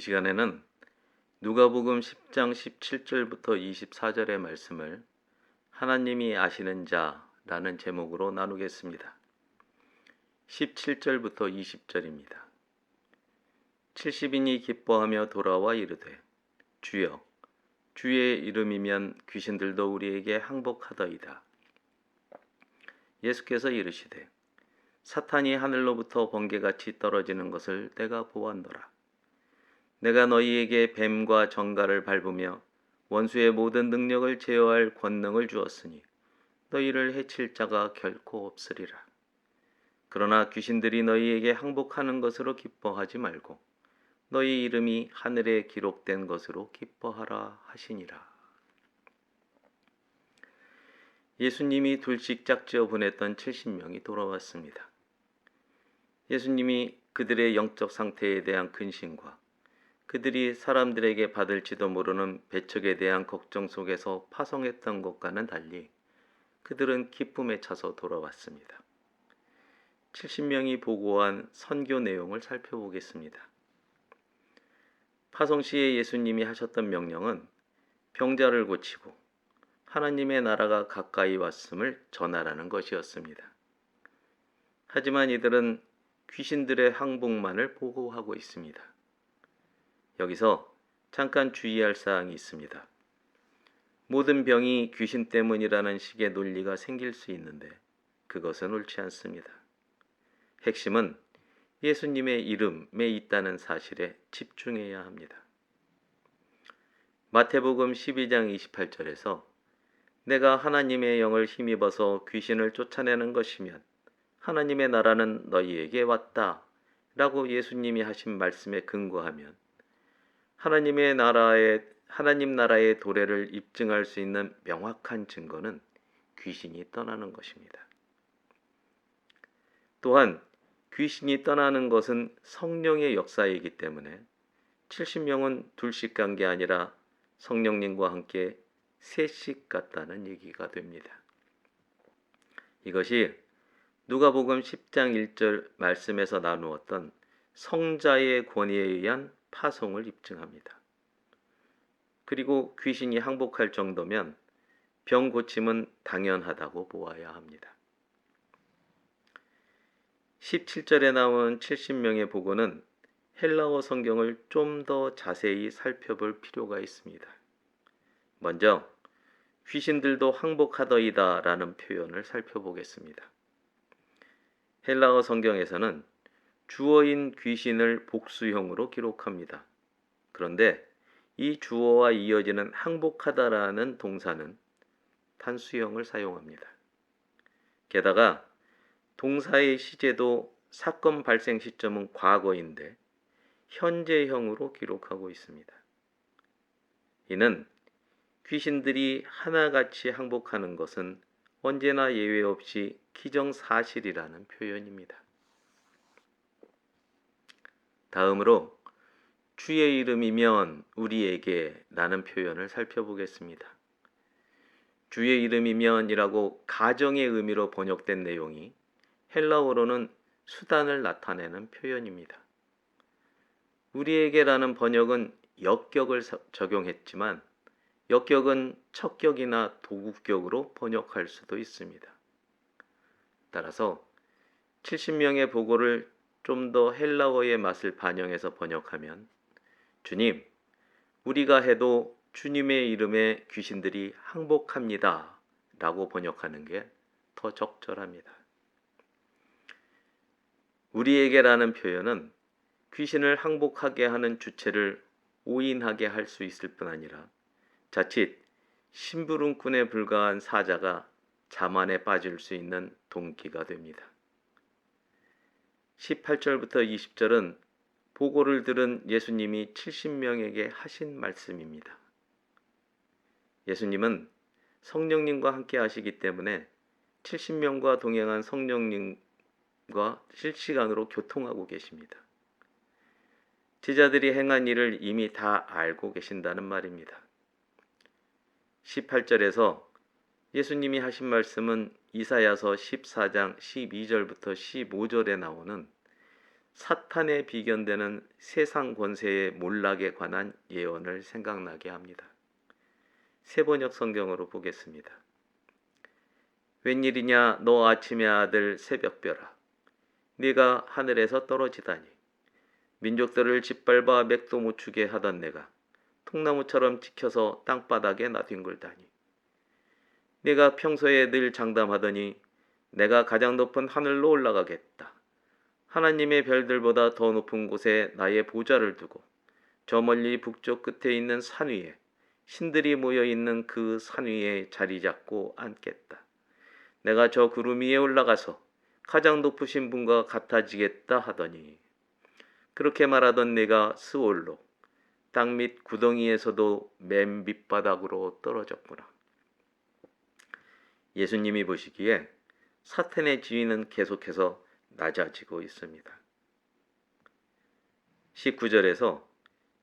시간에는 누가복음 10장 17절부터 24절의 말씀을 하나님이 아시는 자라는 제목으로 나누겠습니다. 17절부터 20절입니다. 70인이 기뻐하며 돌아와 이르되 주여 주의 이름이면 귀신들도 우리에게 항복하더이다. 예수께서 이르시되 사탄이 하늘로부터 번개같이 떨어지는 것을 내가 보았노라. 내가 너희에게 뱀과 정갈을 밟으며 원수의 모든 능력을 제어할 권능을 주었으니 너희를 해칠 자가 결코 없으리라. 그러나 귀신들이 너희에게 항복하는 것으로 기뻐하지 말고 너희 이름이 하늘에 기록된 것으로 기뻐하라 하시니라. 예수님이 둘씩 짝지어 보냈던 70명이 돌아왔습니다. 예수님이 그들의 영적 상태에 대한 근심과 그들이 사람들에게 받을지도 모르는 배척에 대한 걱정 속에서 파송했던 것과는 달리 그들은 기쁨에 차서 돌아왔습니다. 70명이 보고한 선교 내용을 살펴보겠습니다. 파송 시에 예수님이 하셨던 명령은 병자를 고치고 하나님의 나라가 가까이 왔음을 전하라는 것이었습니다. 하지만 이들은 귀신들의 항복만을 보고하고 있습니다. 여기서 잠깐 주의할 사항이 있습니다. 모든 병이 귀신 때문이라는 식의 논리가 생길 수 있는데 그것은 옳지 않습니다. 핵심은 예수님의 이름에 있다는 사실에 집중해야 합니다. 마태복음 12장 28절에서 내가 하나님의 영을 힘입어서 귀신을 쫓아내는 것이면 하나님의 나라는 너희에게 왔다 라고 예수님이 하신 말씀에 근거하면 하나님 나라의 도래를 입증할 수 있는 명확한 증거는 귀신이 떠나는 것입니다. 또한 귀신이 떠나는 것은 성령의 역사이기 때문에 70명은 둘씩 간 게 아니라 성령님과 함께 셋씩 갔다는 얘기가 됩니다. 이것이 누가복음 10장 1절 말씀에서 나누었던 성자의 권위에 의한 파송을 입증합니다. 그리고 귀신이 항복할 정도면 병 고침은 당연하다고 보아야 합니다. 17절에 나온 70명의 보고는 헬라어 성경을 좀 더 자세히 살펴볼 필요가 있습니다. 먼저 귀신들도 항복하더이다 라는 표현을 살펴보겠습니다. 헬라어 성경에서는 주어인 귀신을 복수형으로 기록합니다. 그런데 이 주어와 이어지는 항복하다라는 동사는 단수형을 사용합니다. 게다가 동사의 시제도 사건 발생 시점은 과거인데 현재형으로 기록하고 있습니다. 이는 귀신들이 하나같이 항복하는 것은 언제나 예외 없이 기정사실이라는 표현입니다. 다음으로 주의 이름이면 우리에게 라는 표현을 살펴보겠습니다. 주의 이름이면 이라고 가정의 의미로 번역된 내용이 헬라어로는 수단을 나타내는 표현입니다. 우리에게라는 번역은 역격을 적용했지만 역격은 척격이나 도구격으로 번역할 수도 있습니다. 따라서 70명의 보고를 좀 더 헬라어의 맛을 반영해서 번역하면 주님, 우리가 해도 주님의 이름에 귀신들이 항복합니다 라고 번역하는 게 더 적절합니다. 우리에게라는 표현은 귀신을 항복하게 하는 주체를 오인하게 할 수 있을 뿐 아니라 자칫 심부름꾼에 불과한 사자가 자만에 빠질 수 있는 동기가 됩니다. 18절부터 20절은 보고를 들은 예수님이 70명에게 하신 말씀입니다. 예수님은 성령님과 함께 하시기 때문에 70명과 동행한 성령님과 실시간으로 교통하고 계십니다. 제자들이 행한 일을 이미 다 알고 계신다는 말입니다. 18절에서 예수님이 하신 말씀은 이사야서 14장 12절부터 15절에 나오는 사탄에 비견되는 세상 권세의 몰락에 관한 예언을 생각나게 합니다. 세번역 성경으로 보겠습니다. 웬일이냐 너 아침의 아들 새벽별아, 네가 하늘에서 떨어지다니. 민족들을 짓밟아 맥도 못 추게 하던 내가 통나무처럼 찍혀서 땅바닥에 나뒹굴다니. 네가 평소에 늘 장담하더니 내가 가장 높은 하늘로 올라가겠다. 하나님의 별들보다 더 높은 곳에 나의 보좌를 두고 저 멀리 북쪽 끝에 있는 산 위에 신들이 모여 있는 그 산 위에 자리 잡고 앉겠다. 내가 저 구름 위에 올라가서 가장 높으신 분과 같아지겠다 하더니, 그렇게 말하던 내가 스올로 땅 밑 구덩이에서도 맨 밑바닥으로 떨어졌구나. 예수님이 보시기에 사탄의 지위는 계속해서 낮아지고 있습니다. 19절에서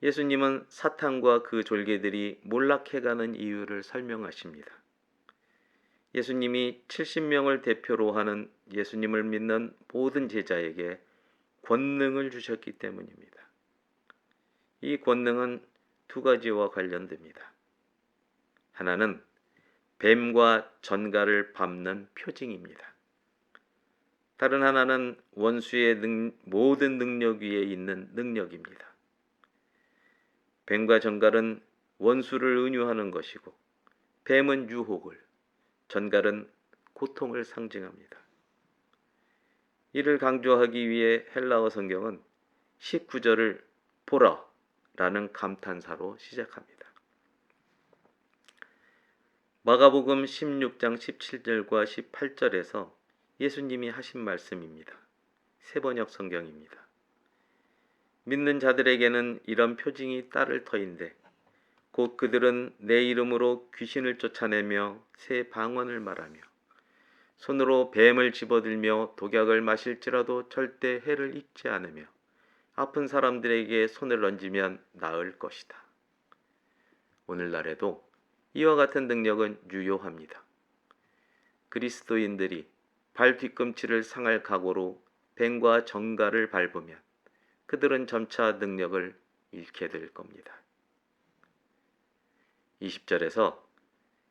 예수님은 사탄과 그 졸개들이 몰락해가는 이유를 설명하십니다. 예수님이 70명을 대표로 하는 예수님을 믿는 모든 제자에게 권능을 주셨기 때문입니다. 이 권능은 두 가지와 관련됩니다. 하나는 뱀과 전갈을 밟는 표징입니다. 다른 하나는 원수의 모든 능력 위에 있는 능력입니다. 뱀과 전갈은 원수를 은유하는 것이고, 뱀은 유혹을, 전갈은 고통을 상징합니다. 이를 강조하기 위해 헬라어 성경은 19절을 보라 라는 감탄사로 시작합니다. 마가복음 16장 17절과 18절에서 예수님이 하신 말씀입니다. 세번역 성경입니다. 믿는 자들에게는 이런 표징이 따를 터인데 곧 그들은 내 이름으로 귀신을 쫓아내며 새 방언을 말하며 손으로 뱀을 집어들며 독약을 마실지라도 절대 해를 입지 않으며 아픈 사람들에게 손을 얹으면 나을 것이다. 오늘날에도 이와 같은 능력은 유효합니다. 그리스도인들이 발 뒤꿈치를 상할 각오로 뱀과 전갈을 밟으면 그들은 점차 능력을 잃게 될 겁니다. 20절에서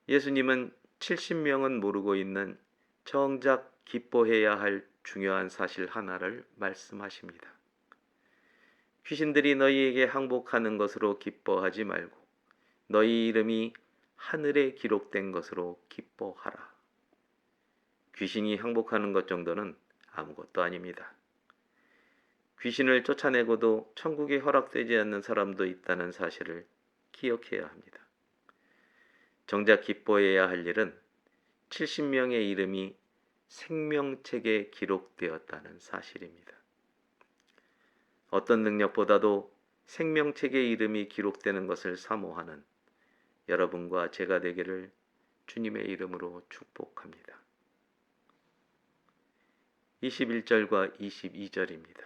예수님은 70명은 모르고 있는 정작 기뻐해야 할 중요한 사실 하나를 말씀하십니다. 귀신들이 너희에게 항복하는 것으로 기뻐하지 말고 너희 이름이 하늘에 기록된 것으로 기뻐하라. 귀신이 항복하는 것 정도는 아무것도 아닙니다. 귀신을 쫓아내고도 천국에 허락되지 않는 사람도 있다는 사실을 기억해야 합니다. 정작 기뻐해야 할 일은 70명의 이름이 생명책에 기록되었다는 사실입니다. 어떤 능력보다도 생명책의 이름이 기록되는 것을 사모하는 여러분과 제가 되기를 주님의 이름으로 축복합니다. 21절과 22절입니다.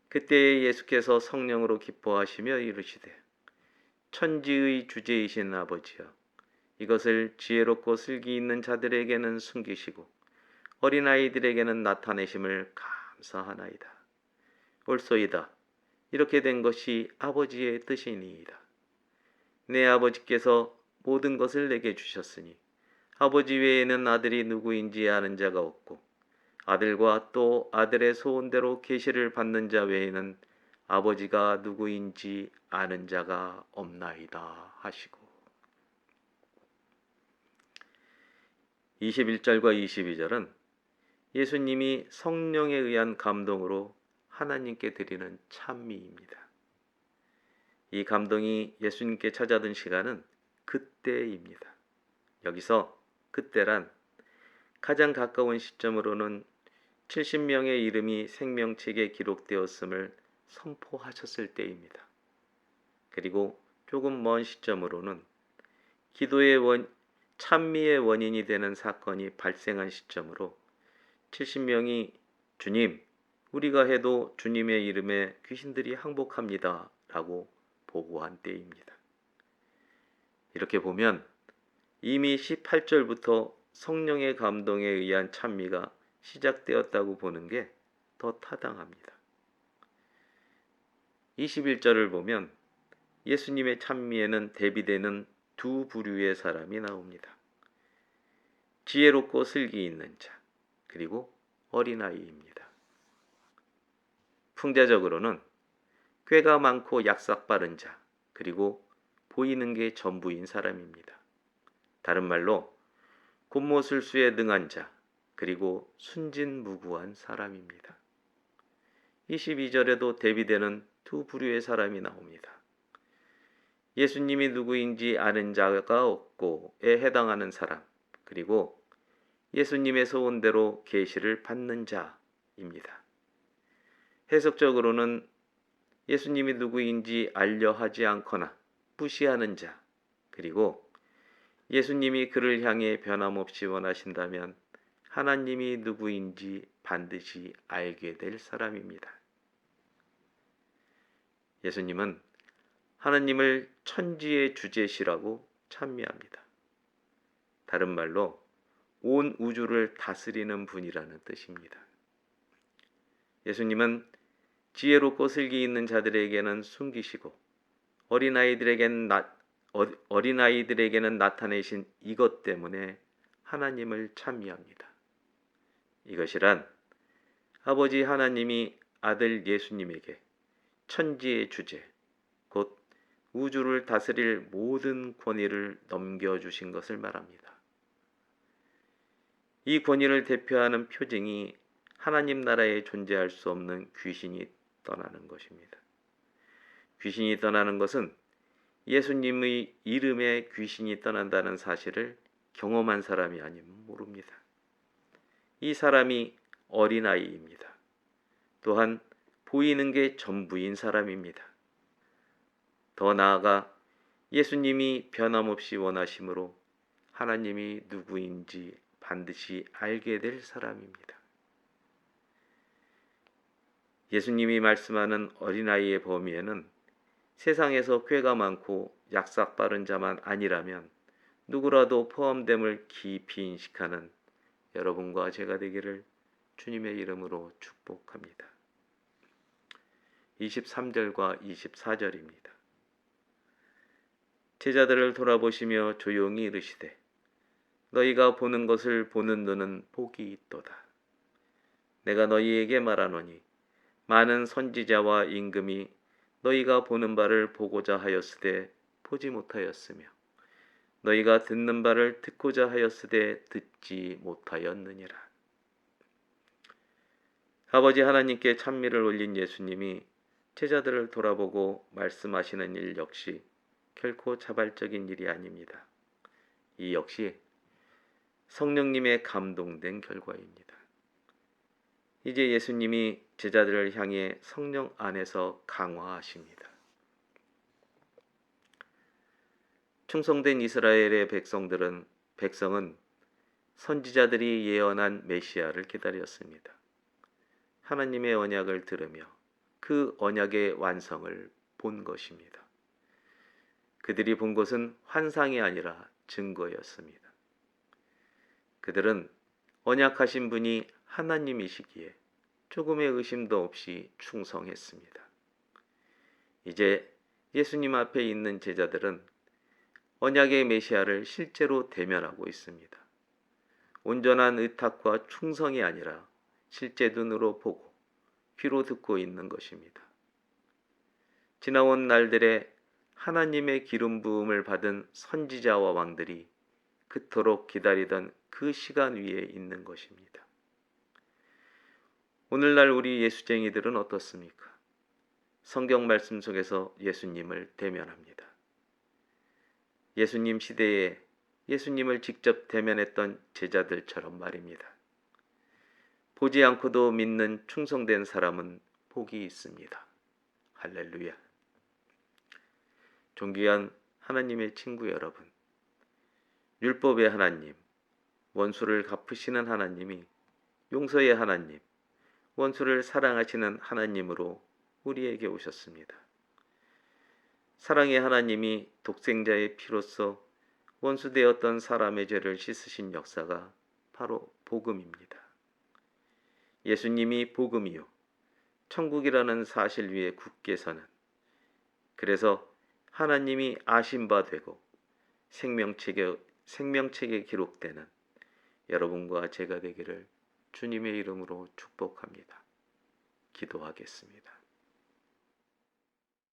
그때에 예수께서 성령으로 기뻐하시며 이르시되 천지의 주제이신 아버지여, 이것을 지혜롭고 슬기 있는 자들에게는 숨기시고 어린아이들에게는 나타내심을 감사하나이다. 옳소이다. 이렇게 된 것이 아버지의 뜻이니이다. 내 아버지께서 모든 것을 내게 주셨으니 아버지 외에는 아들이 누구인지 아는 자가 없고 아들과 또 아들의 소원대로 계시를 받는 자 외에는 아버지가 누구인지 아는 자가 없나이다 하시고, 21절과 22절은 예수님이 성령에 의한 감동으로 하나님께 드리는 찬미입니다. 이 감동이 예수님께 찾아든 시간은 그때입니다. 여기서 그때란 가장 가까운 시점으로는 70명의 이름이 생명책에 기록되었음을 선포하셨을 때입니다. 그리고 조금 먼 시점으로는 기도의 찬미의 원인이 되는 사건이 발생한 시점으로 70명이 주님, 우리가 해도 주님의 이름에 귀신들이 항복합니다 라고 보고한 때입니다. 이렇게 보면 이미 18절부터 성령의 감동에 의한 찬미가 시작되었다고 보는 게 더 타당합니다. 21절을 보면 예수님의 찬미에는 대비되는 두 부류의 사람이 나옵니다. 지혜롭고 슬기 있는 자, 그리고 어린아이입니다. 풍자적으로는 꾀가 많고 약삭 빠른 자, 그리고 보이는 게 전부인 사람입니다. 다른 말로 곤모술수에 능한 자, 그리고 순진무구한 사람입니다. 22절에도 대비되는 두 부류의 사람이 나옵니다. 예수님이 누구인지 아는 자가 없고에 해당하는 사람, 그리고 예수님의 소원대로 계시를 받는 자입니다. 해석적으로는 예수님이 누구인지 알려 하지 않거나 무시하는 자, 그리고 예수님이 그를 향해 변함없이 원하신다면 하나님이 누구인지 반드시 알게 될 사람입니다. 예수님은 하나님을 천지의 주제시라고 찬미합니다. 다른 말로 온 우주를 다스리는 분이라는 뜻입니다. 예수님은 지혜롭고 슬기 있는 자들에게는 숨기시고 어린아이들에게는 나타내신 이것 때문에 하나님을 찬미합니다. 이것이란 아버지 하나님이 아들 예수님에게 천지의 주제, 곧 우주를 다스릴 모든 권위를 넘겨주신 것을 말합니다. 이 권위를 대표하는 표징이 하나님 나라에 존재할 수 없는 귀신이 떠나는 것입니다. 귀신이 떠나는 것은 예수님의 이름에 귀신이 떠난다는 사실을 경험한 사람이 아니면 모릅니다. 이 사람이 어린아이입니다. 또한 보이는 게 전부인 사람입니다. 더 나아가 예수님이 변함없이 원하심으로 하나님이 누구인지 반드시 알게 될 사람입니다. 예수님이 말씀하는 어린아이의 범위에는 세상에서 꾀가 많고 약삭 빠른 자만 아니라면 누구라도 포함됨을 깊이 인식하는 여러분과 제가 되기를 주님의 이름으로 축복합니다. 23절과 24절입니다. 제자들을 돌아보시며 조용히 이르시되 너희가 보는 것을 보는 눈은 복이 있도다. 내가 너희에게 말하노니 많은 선지자와 임금이 너희가 보는 바를 보고자 하였으되 보지 못하였으며 너희가 듣는 바를 듣고자 하였으되 듣지 못하였느니라. 아버지 하나님께 찬미를 올린 예수님이 제자들을 돌아보고 말씀하시는 일 역시 결코 자발적인 일이 아닙니다. 이 역시 성령님의 감동된 결과입니다. 이제 예수님이 제자들을 향해 성령 안에서 강화하십니다. 충성된 이스라엘의 백성은 선지자들이 예언한 메시아를 기다렸습니다. 하나님의 언약을 들으며 그 언약의 완성을 본 것입니다. 그들이 본 것은 환상이 아니라 증거였습니다. 그들은 언약하신 분이 하나님이시기에 조금의 의심도 없이 충성했습니다. 이제 예수님 앞에 있는 제자들은 언약의 메시아를 실제로 대면하고 있습니다. 온전한 의탁과 충성이 아니라 실제 눈으로 보고 귀로 듣고 있는 것입니다. 지나온 날들에 하나님의 기름 부음을 받은 선지자와 왕들이 그토록 기다리던 그 시간 위에 있는 것입니다. 오늘날 우리 예수쟁이들은 어떻습니까? 성경 말씀 속에서 예수님을 대면합니다. 예수님 시대에 예수님을 직접 대면했던 제자들처럼 말입니다. 보지 않고도 믿는 충성된 사람은 복이 있습니다. 할렐루야. 존귀한 하나님의 친구 여러분, 율법의 하나님, 원수를 갚으시는 하나님이 용서의 하나님, 원수를 사랑하시는 하나님으로 우리에게 오셨습니다. 사랑의 하나님이 독생자의 피로써 원수되었던 사람의 죄를 씻으신 역사가 바로 복음입니다. 예수님이 복음이요 천국이라는 사실 위에 굳게 서는, 그래서 하나님이 아신 바 되고 생명책에 기록되는 여러분과 제가 되기를 주님의 이름으로 축복합니다. 기도하겠습니다.